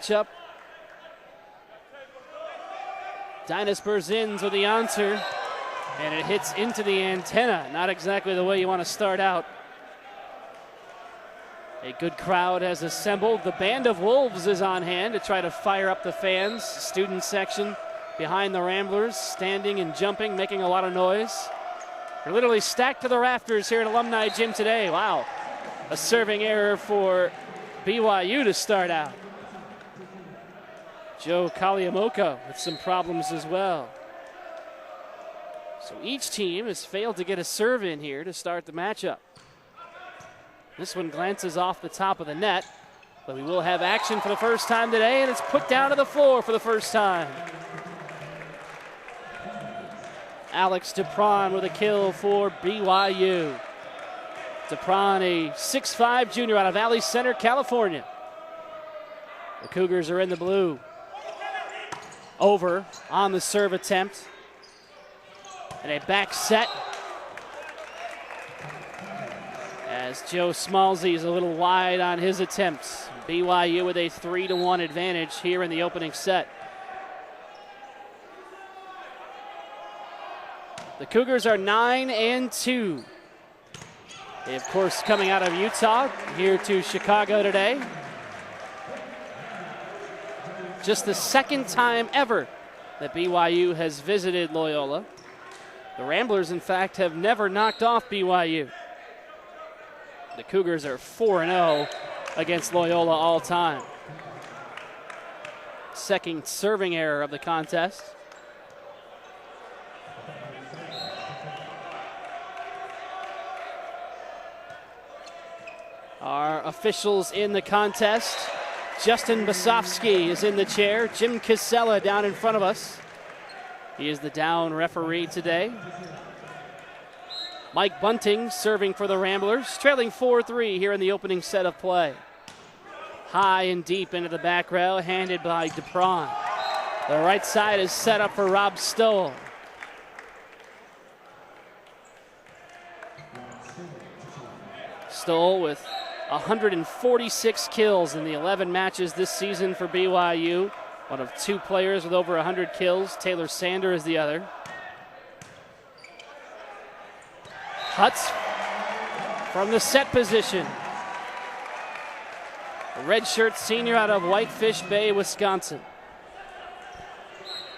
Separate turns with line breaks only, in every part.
matchup. Dinas Berzins with the answer, and it hits into the antenna. Not exactly the way you want to start out. A good crowd has assembled. The Band of Wolves is on hand to try to fire up the fans. Student section behind the Ramblers, standing and jumping, making a lot of noise. They're literally stacked to the rafters here at Alumni Gym today. Wow, a serving error for BYU to start out. Joe Kaliamoka with some problems as well. So each team has failed to get a serve in here to start the matchup. This one glances off the top of the net, but we will have action for the first time today, and it's put down to the floor for the first time. Alex Dupron with a kill for BYU. Dupron, a 6'5" junior out of Valley Center, California. The Cougars are in the blue. Over on the serve attempt. And a back set. As Joe Smalsey is a little wide on his attempts. BYU with a 3-1 advantage here in the opening set. The Cougars are 9-2. They, of course, coming out of Utah, here to Chicago today. Just the second time ever that BYU has visited Loyola. The Ramblers, in fact, have never knocked off BYU. The Cougars are 4-0 against Loyola all time. Second serving error of the contest. Our officials in the contest. Justin Basofsky is in the chair. Jim Casella down in front of us. He is the down referee today. Mike Bunting serving for the Ramblers, trailing 4-3 here in the opening set of play. High and deep into the back rail, handed by Dupron. The right side is set up for Rob Stoll. Stoll with 146 kills in the 11 matches this season for BYU. One of two players with over 100 kills. Taylor Sander is the other. Hutz from the set position. A redshirt senior out of Whitefish Bay, Wisconsin.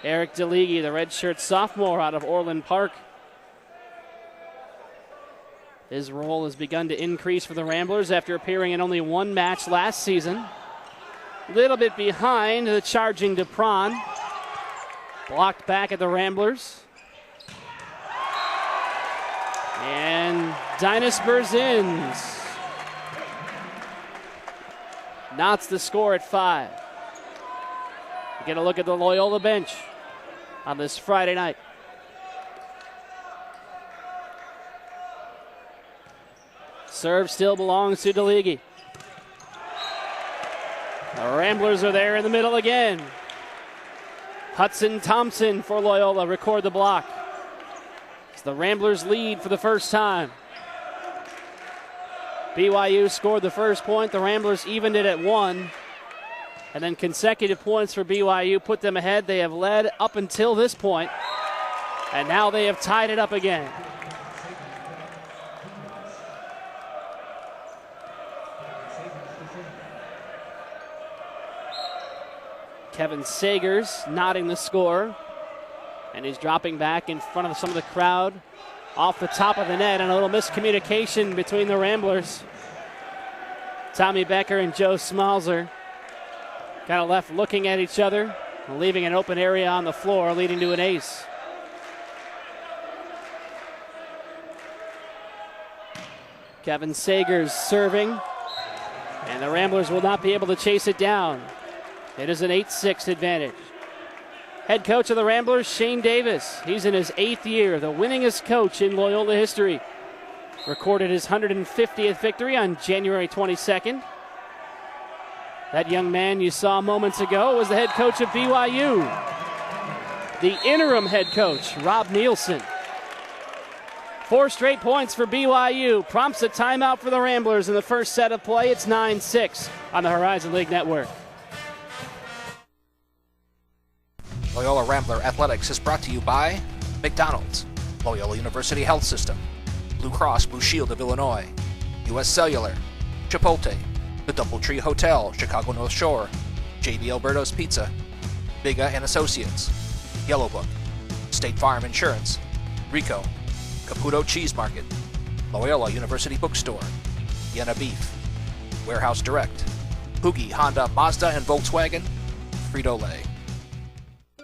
Eric DeLigi, the redshirt sophomore out of Orland Park. His role has begun to increase for the Ramblers after appearing in only one match last season. A little bit behind the charging Dupron. Blocked back at the Ramblers. And Dinas Berzins knots the score at 5. We get a look at the Loyola bench on this Friday night. Serve still belongs to DeLigi. The Ramblers are there in the middle again. Hudson Thompson for Loyola record the block. The Ramblers lead for the first time. BYU scored the first point. The Ramblers evened it at 1. And then consecutive points for BYU put them ahead. They have led up until this point. And now they have tied it up again. Kevin Sagers nodding the score. And he's dropping back in front of some of the crowd off the top of the net, and a little miscommunication between the Ramblers. Tommy Becker and Joe Smalzer kind of left looking at each other, leaving an open area on the floor, leading to an ace. Kevin Sagers serving, and the Ramblers will not be able to chase it down. It is an 8-6 advantage. Head coach of the Ramblers, Shane Davis. He's in his 8th year, the winningest coach in Loyola history. Recorded his 150th victory on January 22nd. That young man you saw moments ago was the head coach of BYU. The interim head coach, Rob Nielsen. 4 straight points for BYU. Prompts a timeout for the Ramblers in the first set of play. It's 9-6 on the Horizon League Network.
Loyola Rambler Athletics is brought to you by McDonald's, Loyola University Health System, Blue Cross Blue Shield of Illinois, U.S. Cellular, Chipotle, the Doubletree Hotel, Chicago North Shore, J.B. Alberto's Pizza, Biga and Associates, Yellow Book, State Farm Insurance, Rico, Caputo Cheese Market, Loyola University Bookstore, Vienna Beef, Warehouse Direct, Hoogie, Honda, Mazda, and Volkswagen, Frito-Lay.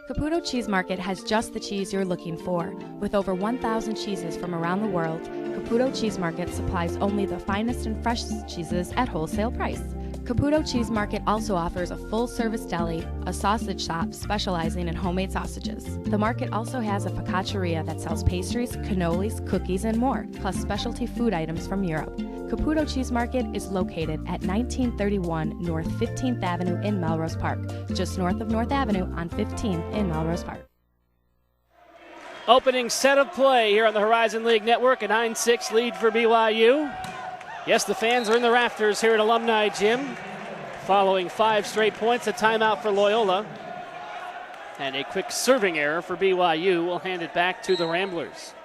Caputo Cheese Market has just the cheese you're looking for. With over 1,000 cheeses from around the world, Caputo Cheese Market supplies only the finest and freshest cheeses at wholesale price. Caputo Cheese Market also offers a full-service deli, a sausage shop specializing in homemade sausages. The market also has a focacceria that sells pastries, cannolis, cookies, and more, plus specialty food items from Europe. Caputo Cheese Market is located at 1931 North 15th Avenue in Melrose Park, just north of North Avenue on 15th in Melrose Park.
Opening set of play here on the Horizon League Network, a 9-6 lead for BYU. Yes, the fans are in the rafters here at Alumni Gym. Following 5 straight points, a timeout for Loyola. And a quick serving error for BYU will hand it back to the Ramblers.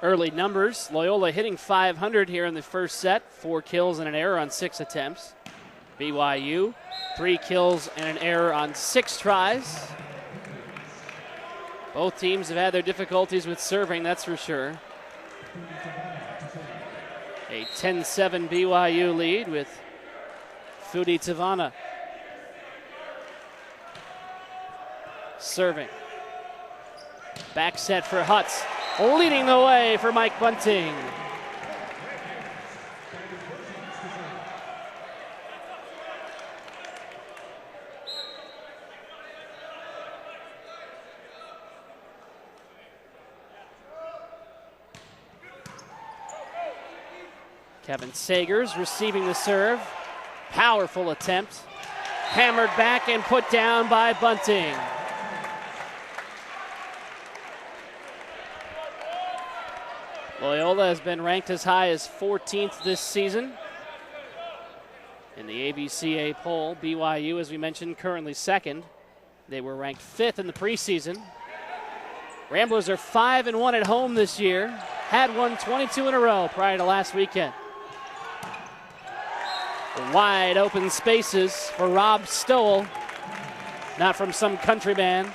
Early numbers, Loyola hitting .500 here in the first set. 4 kills and an error on 6 attempts. BYU, 3 kills and an error on 6 tries. Both teams have had their difficulties with serving, that's for sure. A 10-7 BYU lead with Fudi Tavana serving. Back set for Hutz. Leading the way for Mike Bunting. Kevin Sagers receiving the serve. Powerful attempt. Hammered back and put down by Bunting. Loyola has been ranked as high as 14th this season in the ABCA poll. BYU, as we mentioned, currently second. They were ranked 5th in the preseason. Ramblers are 5-1 at home this year. Had won 22 in a row prior to last weekend. Wide open spaces for Rob Stowell, not from some country band.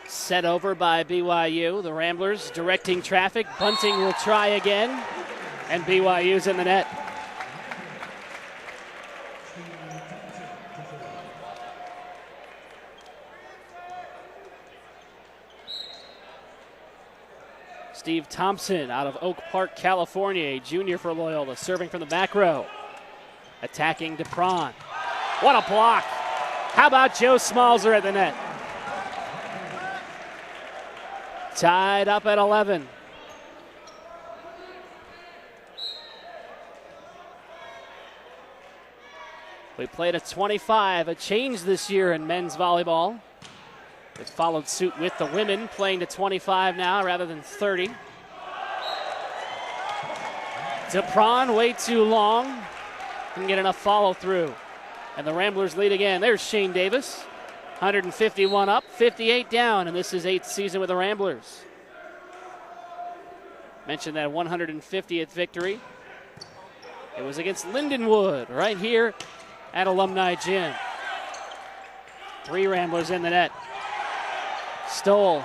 Set over by BYU. The Ramblers directing traffic. Bunting will try again, and BYU's in the net. Steve Thompson out of Oak Park, California, a junior for Loyola, serving from the back row. Attacking DePron. What a block. How about Joe Smalzer at the net? Tied up at 11. We played a 25, a change this year in men's volleyball. It followed suit with the women, playing to 25 now rather than 30. DePron way too long. Didn't get enough follow through. And the Ramblers lead again. There's Shane Davis. 151 up, 58 down, and this is 8th season with the Ramblers. Mentioned that 150th victory. It was against Lindenwood right here at Alumni Gym. 3 Ramblers in the net. Stoll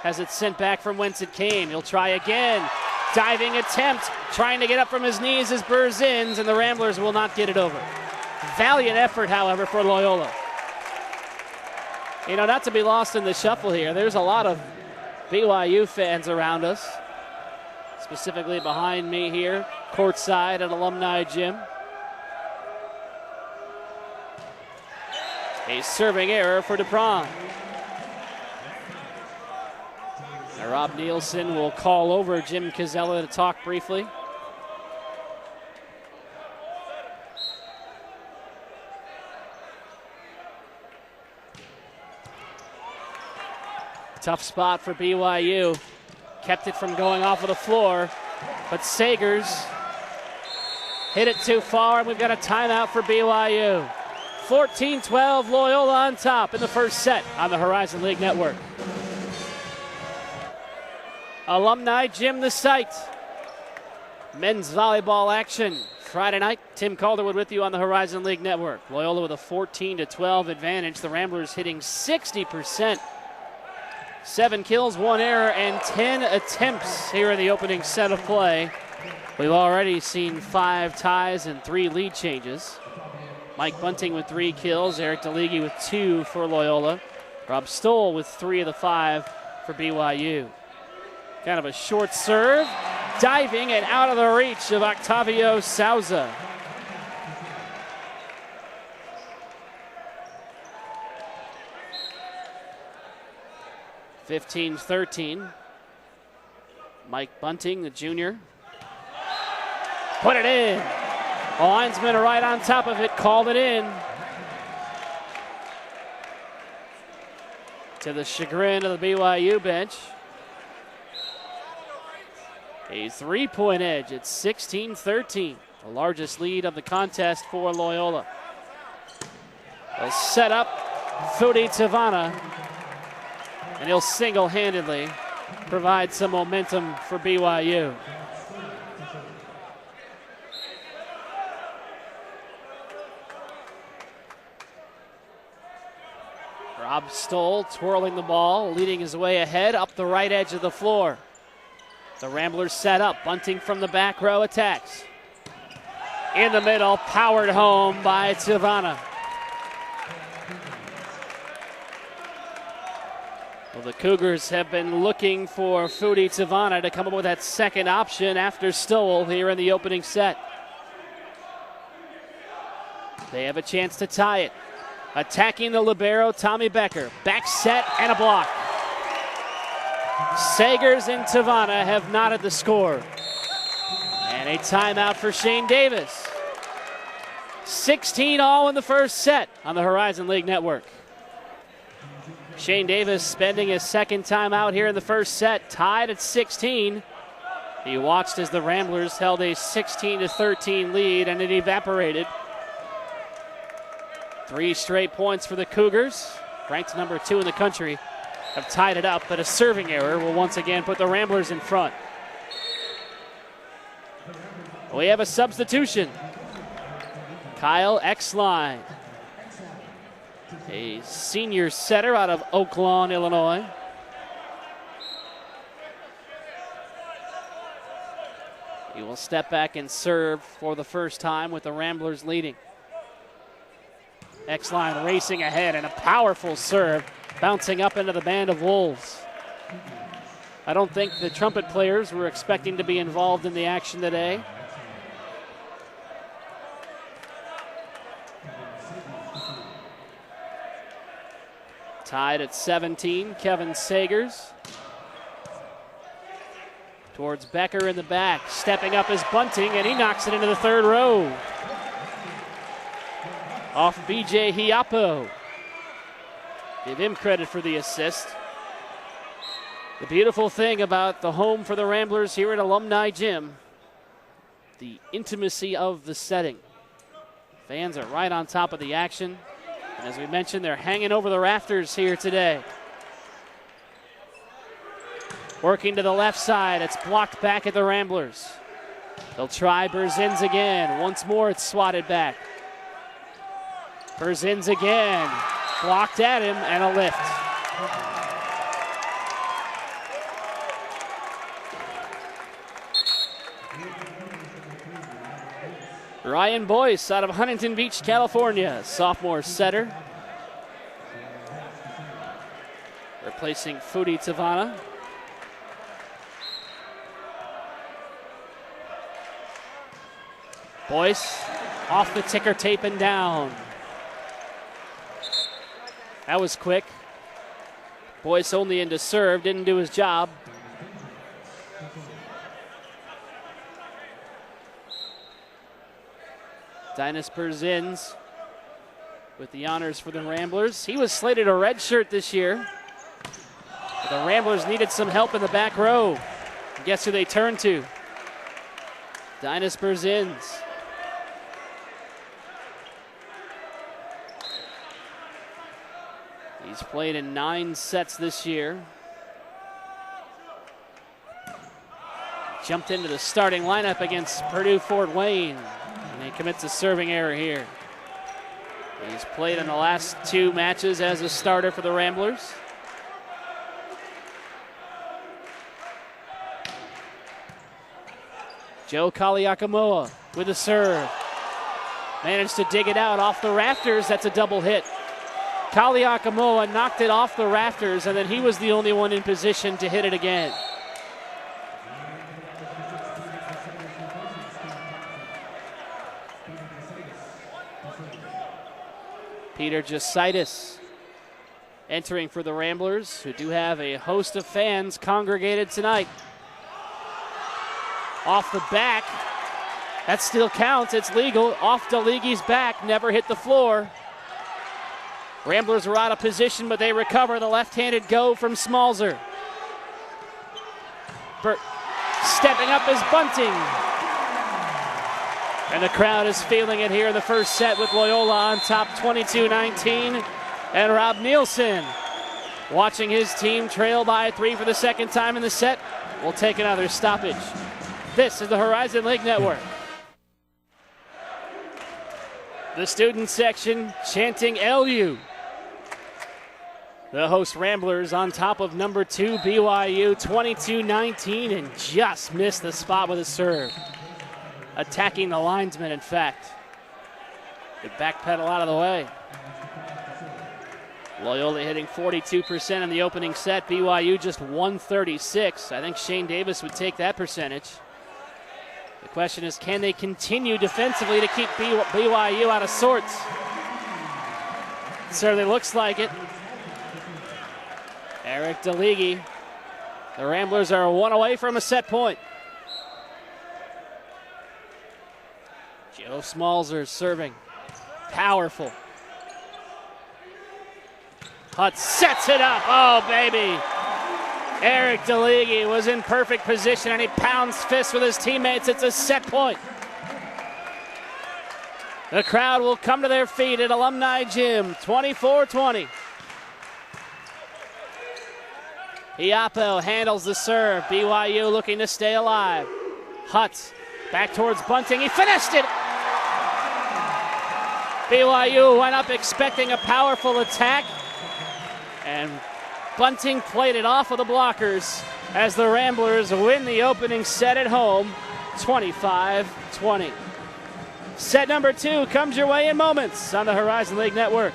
has it sent back from whence it came. He'll try again. Diving attempt, trying to get up from his knees as Burzins, and the Ramblers will not get it over. Valiant effort, however, for Loyola. You know, not to be lost in the shuffle here, there's a lot of BYU fans around us, specifically behind me here, courtside at Alumni Gym. A serving error for DePron. Now Rob Nielsen will call over Jim Cazella to talk briefly. Tough spot for BYU. Kept it from going off of the floor, but Sagers hit it too far, and we've got a timeout for BYU. 14-12, Loyola on top in the first set on the Horizon League Network. Alumni Gym, the site. Men's volleyball action Friday night. Tim Calderwood with you on the Horizon League Network. Loyola with a 14-12 advantage. The Ramblers hitting 60%. 7 kills, 1 error, and 10 attempts here in the opening set of play. We've already seen 5 ties and 3 lead changes. Mike Bunting with 3 kills, Eric DeLigi with 2 for Loyola. Rob Stoll with 3 of the 5 for BYU. Kind of a short serve, diving and out of the reach of Octavio Souza. (15-13). Mike Bunting, the junior. Put it in. A linesman right on top of it, called it in. To the chagrin of the BYU bench. A 3-point edge at 16-13, the largest lead of the contest for Loyola. They'll set up Fudi Tavana, and he'll single-handedly provide some momentum for BYU. Rob Stoll twirling the ball, leading his way ahead up the right edge of the floor. The Ramblers set up. Bunting from the back row attacks. In the middle, powered home by Tavana. Well, the Cougars have been looking for Fudi Tavana to come up with that second option after Stoll here in the opening set. They have a chance to tie it. Attacking the libero, Tommy Becker. Back set and a block. Sagers and Tavana have knotted the score. And a timeout for Shane Davis. 16 all in the first set on the Horizon League Network. Shane Davis spending his second timeout here in the first set, tied at 16. He watched as the Ramblers held a 16-13 lead, and it evaporated. 3 straight points for the Cougars, ranked number 2 in the country, have tied it up, but a serving error will once again put the Ramblers in front. We have a substitution. Kyle Exline, a senior setter out of Oak Lawn, Illinois. He will step back and serve for the first time with the Ramblers leading. Exline racing ahead and a powerful serve, bouncing up into the band of Wolves. I don't think the trumpet players were expecting to be involved in the action today. Tied at 17, Kevin Sagers. Towards Becker in the back, stepping up is Bunting, and he knocks it into the third row. Off BJ Hiapo. Give him credit for the assist. The beautiful thing about the home for the Ramblers here at Alumni Gym, the intimacy of the setting. Fans are right on top of the action. And as we mentioned, they're hanging over the rafters here today. Working to the left side, it's blocked back at the Ramblers. They'll try Berzins again. Once more, it's swatted back. Berzins again, blocked at him, and a lift. Ryan Boyce out of Huntington Beach, California, sophomore setter. Replacing Fudi Tavana. Boyce off the ticker tape and down. That was quick. Boyce only in to serve, didn't do his job. Dinas Berzins with the honors for the Ramblers. He was slated a red shirt this year. The Ramblers needed some help in the back row. Guess who they turned to? Dinas Berzins. He's played in 9 sets this year. Jumped into the starting lineup against Purdue Fort Wayne, and he commits a serving error here. He's played in the last 2 matches as a starter for the Ramblers. Joe Kaliakamoa with a serve. Managed to dig it out off the rafters. That's a double hit. Kaliakamoa knocked it off the rafters, and then he was the only one in position to hit it again. Peter Jositis entering for the Ramblers, who do have a host of fans congregated tonight. Off the back, that still counts, it's legal. Off Daligi's back, never hit the floor. Ramblers are out of position, but they recover. The left-handed go from Smalzer. Burt stepping up is Bunting. And the crowd is feeling it here in the first set with Loyola on top 22-19. And Rob Nielsen, watching his team trail by 3 for the second time in the set, will take another stoppage. This is the Horizon League Network. The student section chanting LU. The host Ramblers on top of number 2 BYU 22-19 and just missed the spot with a serve. Attacking the linesman, in fact. The backpedal out of the way. Loyola hitting 42% in the opening set. BYU just 136. I think Shane Davis would take that percentage. The question is, can they continue defensively to keep BYU out of sorts? It certainly looks like it. Eric Daligi. The Ramblers are 1 away from a set point. Joe Smalzer serving. Powerful. Hutt sets it up. Oh, baby. Eric Daligi was in perfect position, and he pounds fists with his teammates. It's a set point. The crowd will come to their feet at Alumni Gym, 24-20. Iapo handles the serve. BYU looking to stay alive. Hutt back towards Bunting. He finished it. BYU went up expecting a powerful attack, and Bunting played it off of the blockers as the Ramblers win the opening set at home, 25-20. Set number 2 comes your way in moments on the Horizon League Network.